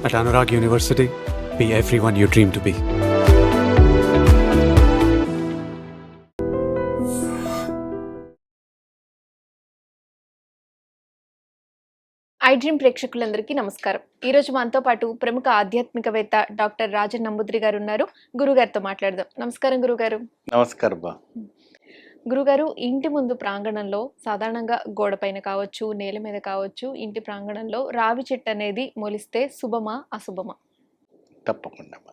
At Anurag University, be everyone you dream to be. I dream ప్రేక్షకులందరికీ నమస్కారం. ఈరోజు మనతో పాటు ప్రముఖ ఆధ్యాత్మికవేత్త డాక్టర్ రాజన్ నంబూద్రి గారు ఉన్నారు. గురుగారితో మాట్లాడదాం. నమస్కారం గురుగారు. నమస్కారం బా. గురుగారు, ఇంటి ముందు ప్రాంగణంలో సాధారణంగా గోడ పైన కావచ్చు, నేల మీద కావచ్చు, ఇంటి ప్రాంగణంలో రావి చెట్టు అనేది మొలిస్తే శుభమా అశుభమా? తప్పకుండా బా.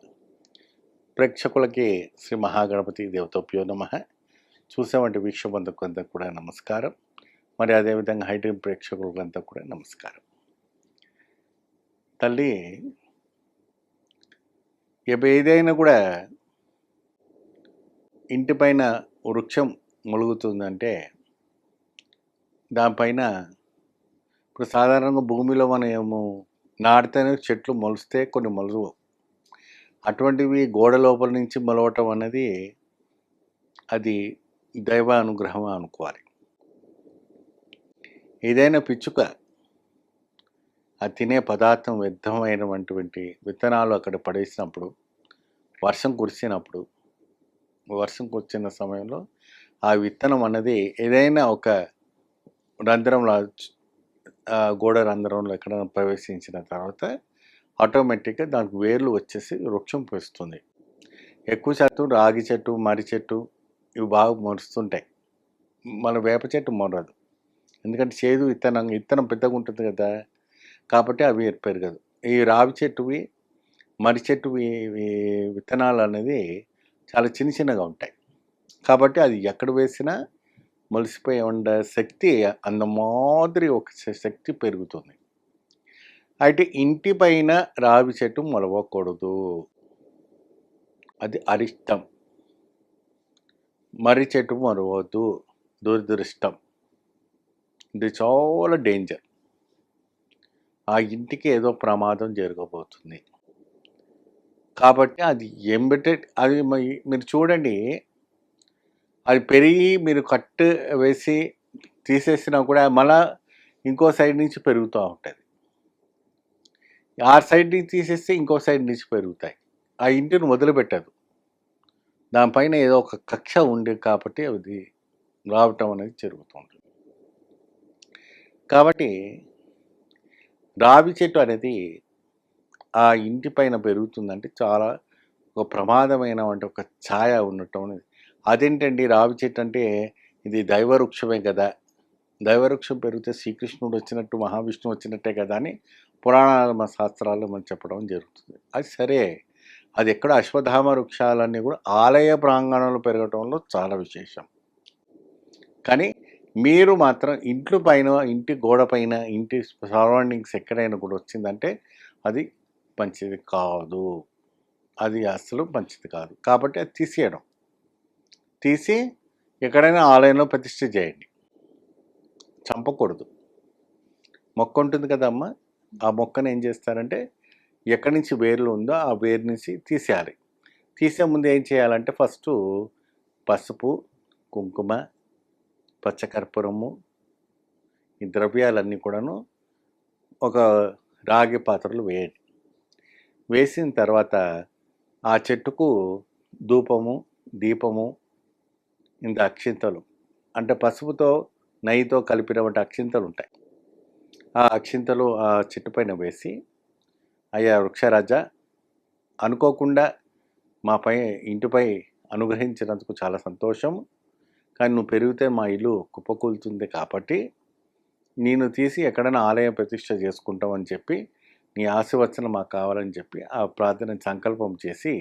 ప్రేక్షకులకి శ్రీ మహాగణపతి దేవతోప్యో నమః. చూసామంటే వీక్షబంధుకంతా కూడా నమస్కారం. మరి అదేవిధంగా హైడ్రీమ్ ప్రేక్షకులకంతా కూడా నమస్కారం. తల్లి, ఏదైనా కూడా ఇంటిపైన వృక్షం మొలుగుతుందంటే దానిపైన ఇప్పుడు సాధారణంగా భూమిలో మనము నాటితేనే చెట్లు మొలిస్తే కొన్ని మొలవు. అటువంటివి గోడ లోపల నుంచి మొలవటం అనేది అది దైవ అనుగ్రహం అనుకోవాలి. ఏదైనా పిచ్చుక అది తినే పదార్థం వ్యర్థమైనటువంటి విత్తనాలు అక్కడ పడేసినప్పుడు, వర్షం కురిసిన సమయంలో ఆ విత్తనం అన్నది ఏదైనా ఒక రంధ్రంలో, గోడ రంధ్రంలో ఎక్కడైనా ప్రవేశించిన తర్వాత ఆటోమేటిక్గా దానికి వేర్లు వచ్చేసి వృక్షం పెస్తుంది. ఎక్కువ శాతం రాగి చెట్టు, మర్రి చెట్టు ఇవి బాగా మొలుస్తుంటాయి. మన వేప చెట్టు మొరదు, ఎందుకంటే చేదు విత్తనం పెద్దగా ఉంటుంది కదా, కాబట్టి అవి పెరగదు. ఈ రావి చెట్టువి, మర్రి చెట్టువి విత్తనాలు అనేది చాలా చిన్నగా ఉంటాయి, కాబట్టి అది ఎక్కడ వేసినా మొలిసిపోయి ఉండే శక్తి అంత మాదిరి ఒక శక్తి పెరుగుతుంది. అయితే ఇంటి పైన రావి చెట్టు మొలవకూడదు, అది అరిష్టం. మర్రి చెట్టు మొలవద్దు, దురదృష్టం. ఇది చాలా డేంజర్. ఆ ఇంటికి ఏదో ప్రమాదం జరగబోతుంది. కాబట్టి అది అది మీరు చూడండి, అది పెరిగి మీరు కట్టు వేసి తీసేసినా కూడా మళ్ళా ఇంకో సైడ్ నుంచి పెరుగుతూ ఉంటుంది. ఆ సైడ్ నుంచి తీసేస్తే ఇంకో సైడ్ నుంచి పెరుగుతాయి. ఆ ఇంటిని వదిలిపెట్టదు. దానిపైన ఏదో ఒక కక్ష ఉంది కాబట్టి అది రావటం అనేది జరుగుతుంది. కాబట్టి రావి చెట్టు అనేది ఆ ఇంటి పైన పెరుగుతుందంటే చాలా ఒక ప్రమాదమైన అంటే ఒక ఛాయ ఉండటం అనేది. అదేంటండి రావి చెట్టు అంటే ఇది దైవవృక్షమే కదా, దైవవృక్షం పెరిగితే శ్రీకృష్ణుడు వచ్చినట్టు, మహావిష్ణువు వచ్చినట్టే కదా అని పురాణాలు, మన శాస్త్రాలు మనం చెప్పడం జరుగుతుంది. అది సరే, అది ఎక్కడ అశ్వత్థామ వృక్షాలన్నీ కూడా ఆలయ ప్రాంగణంలో పెరగటంలో చాలా విశేషం. కానీ మీరు మాత్రం ఇంట్లో పైన, ఇంటి గోడ పైన, ఇంటి సరౌండింగ్స్ ఎక్కడైనా కూడా వచ్చిందంటే అది మంచిది కాదు, అది అస్సలు మంచిది కాదు. కాబట్టి అది తీసి ఎక్కడైనా ఆలయంలో ప్రతిష్ఠ చేయండి, చంపకూడదు. మొక్క ఉంటుంది కదమ్మా, ఆ మొక్కను ఏం చేస్తారంటే ఎక్కడి నుంచి వేర్లు ఉందో ఆ వేరు నుంచి తీసేయాలి. తీసే ముందు ఏం చేయాలంటే ఫస్ట్ పసుపు, కుంకుమ, పచ్చకర్పూరము, ఈ ద్రవ్యాలన్నీ కూడాను ఒక రాగి పాత్రలు వేయండి. వేసిన తర్వాత ఆ చెట్టుకు ధూపము, దీపము, ఇంత అక్షింతలు, అంటే పసుపుతో నెయ్యితో కలిపినటువంటి అక్షింతలు ఉంటాయి. ఆ అక్షింతలు ఆ చెట్టు పైన వేసి, అయ్యా వృక్షరాజా, అనుకోకుండా మాపై ఇంటిపై అనుగ్రహించినందుకు చాలా సంతోషం, కానీ నువ్వు పెరిగితే మా ఇల్లు కుప్పకూలుతుంది, కాబట్టి నేను తీసి ఎక్కడైనా ఆలయ ప్రతిష్ఠ చేసుకుంటామని చెప్పి నీ ఆశీర్వచనం మాకు కావాలని చెప్పి ఆ ప్రార్థన సంకల్పం చేసి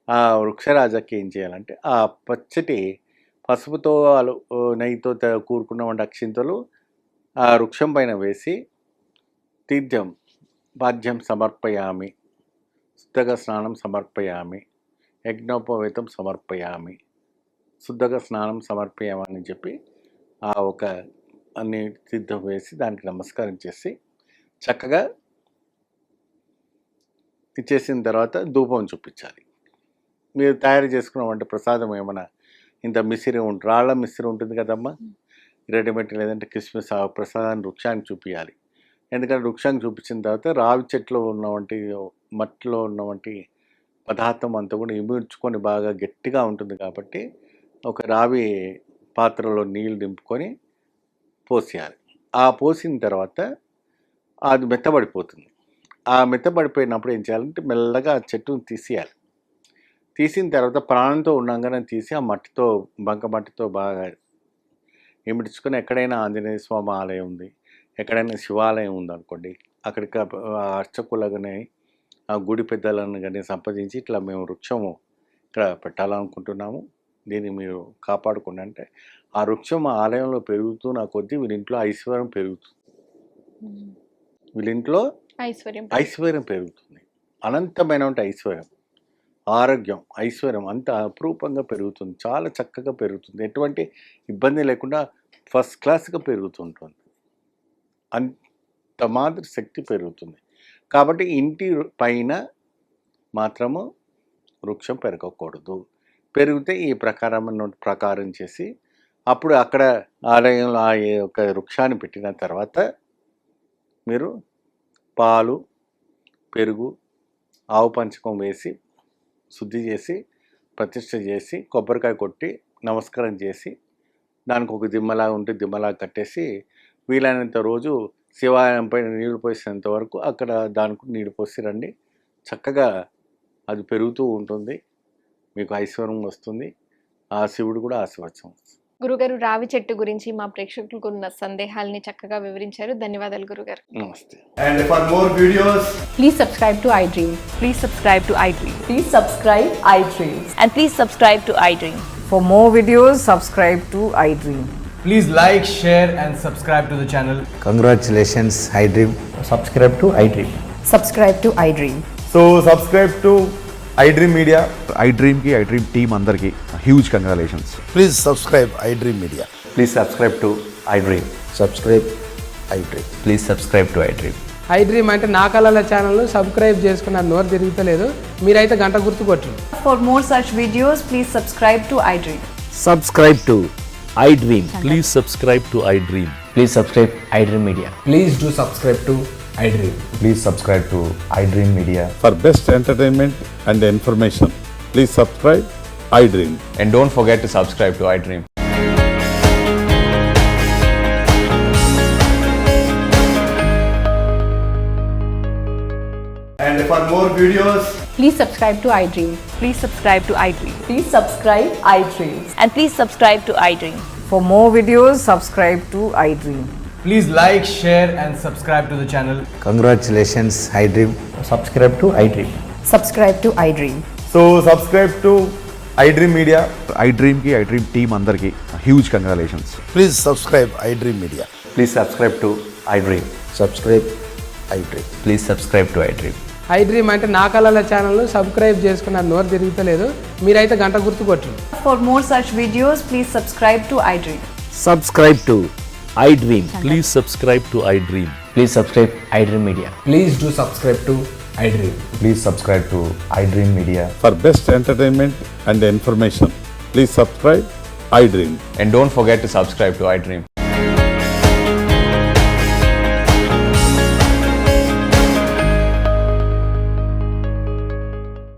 ఆ వృక్షరాజాకి ఏం చేయాలంటే ఆ పచ్చటి పసుపుతో నెయ్యితో కూరుకున్నటువంటి అక్షింతలు ఆ వృక్షం పైన వేసి, పాద్యం సమర్పయామి, శుద్ధగా స్నానం సమర్పయామి, యజ్ఞోపవేతం సమర్పయామి, శుద్ధగా స్నానం సమర్పయామని చెప్పి ఆ ఒక అన్ని సిద్ధం వేసి దానికి నమస్కారం చేసి చక్కగా ఇచ్చేసిన తర్వాత ధూపం చూపించాలి. మీరు తయారు చేసుకున్నామంటే ప్రసాదం ఏమైనా ఇంత మిసిరి రాళ్ళ మిసిరి ఉంటుంది కదమ్మా, రెడీమేడ్ లేదంటే కిస్మిస్, ఆ ప్రసాదాన్ని వృక్షానికి చూపించాలి. ఎందుకంటే వృక్షాన్ని చూపించిన తర్వాత రావి చెట్లో ఉన్నవంటి మట్టిలో ఉన్నవంటి పదార్థం అంతా కూడా ఇముడ్చుకొని బాగా గట్టిగా ఉంటుంది కాబట్టి ఒక రావి పాత్రలో నీళ్ళు నింపుకొని పోసేయాలి. ఆ పోసిన తర్వాత అది మెత్తబడిపోతుంది. ఆ మెత్తబడిపోయినప్పుడు ఏం చేయాలంటే మెల్లగా ఆ చెట్టును తీసేయాలి. తీసిన తర్వాత ప్రాణంతో ఉండంగానే తీసి ఆ మట్టితో బంక మట్టితో బాగా ఇమిడ్చుకొని ఎక్కడైనా ఆంజనేయ స్వామి ఆలయం ఉంది, ఎక్కడైనా శివాలయం ఉందనుకోండి, అక్కడికి అర్చకులుగానే ఆ గుడి పెద్దలను కానీ సంప్రదించి ఇట్లా మేము వృక్షము ఇక్కడ పెట్టాలనుకుంటున్నాము, దీన్ని మీరు కాపాడుకోండి అంటే ఆ వృక్షం ఆ ఆలయంలో పెరుగుతున్న కొద్దీ వీళ్ళింట్లో ఐశ్వర్యం పెరుగుతుంది. వీళ్ళింట్లో ఐశ్వర్యం పెరుగుతుంది. అనంతమైనటువంటి ఐశ్వర్యం, ఆరోగ్యం, ఐశ్వర్యం అంత అపురూపంగా పెరుగుతుంది. చాలా చక్కగా పెరుగుతుంది. ఎటువంటి ఇబ్బంది లేకుండా ఫస్ట్ క్లాస్గా పెరుగుతుంటుంది. అంత మాదిరి శక్తి పెరుగుతుంది. కాబట్టి ఇంటి పైన మాత్రము వృక్షం పెరగకూడదు. పెరిగితే ఈ ప్రకారం చేసి అప్పుడు అక్కడ ఆలయంలో ఆ యొక్క వృక్షాన్ని పెట్టిన తర్వాత మీరు పాలు, పెరుగు, ఆవు పంచకం వేసి శుద్ధి చేసి ప్రతిష్ఠ చేసి కొబ్బరికాయ కొట్టి నమస్కారం చేసి దానికి ఒక దిమ్మలా ఉంటే దిమ్మలా కట్టేసి వీలైనంత రోజు శివాలయం పైన నీళ్లు పోసేంత వరకు అక్కడ దానికి నీళ్లు పోసి రండి. చక్కగా అది పెరుగుతూ ఉంటుంది, మీకు ఐశ్వర్యం వస్తుంది, ఆ శివుడు కూడా ఆశీర్వచనం. గురుగారు, రావి చెట్టు గురించి మా ప్రేక్షకులకు ఉన్న సందేహాలని చక్కగా వివరించారు. ధన్యవాదాలు గురుగారు. నమస్తే. And for more videos, Please subscribe to iDream. Please subscribe to iDream. Please subscribe iDream. And please subscribe to iDream. For more videos, subscribe to iDream. please like, share and subscribe to the channel. Congratulations, iDream. Subscribe to iDream. Subscribe to iDream. So subscribe to iDream Media. iDream team అందరికి huge congratulations. Please subscribe iDream Media. Please subscribe to iDream. Subscribe iDream. Please subscribe to iDream. iDream అంటే నా కళల ఛానల్ను subscribe చేసుకున్న నోరు తిరుగుతలేదు, మీరైతే గంట గుర్తు కొట్టండి. For more such videos, please subscribe to iDream. Subscribe to iDream. Please subscribe to iDream. Please subscribe iDream Media. Please do subscribe to iDream. Please subscribe to iDream Media. For best entertainment and information, please subscribe iDream. And don't forget to subscribe to iDream. And for more videos, Please subscribe to iDream. Please subscribe to iDream. Please subscribe iDream. And please subscribe to iDream. For more videos, subscribe to iDream. please like, share and subscribe to the channel. Congratulations, iDream. Subscribe to iDream. Subscribe to iDream. So subscribe to iDream Media. iDream team అందరికి huge congratulations. Please subscribe iDream Media. Please subscribe to iDream. Subscribe iDream. Please subscribe to iDream. iDream అంటే నా కళల ఛానల్ను subscribe చేసుకున్న నోరు తిరుగుతలేదు, మీరైతే గంట గుర్తు కొట్టండి. For more such videos, please subscribe to iDream. Subscribe to iDream. Please subscribe to iDream. Please subscribe iDream Media. Please do subscribe to iDream. Please subscribe to iDream Media. For best entertainment and information, please subscribe iDream. And don't forget to subscribe to iDream.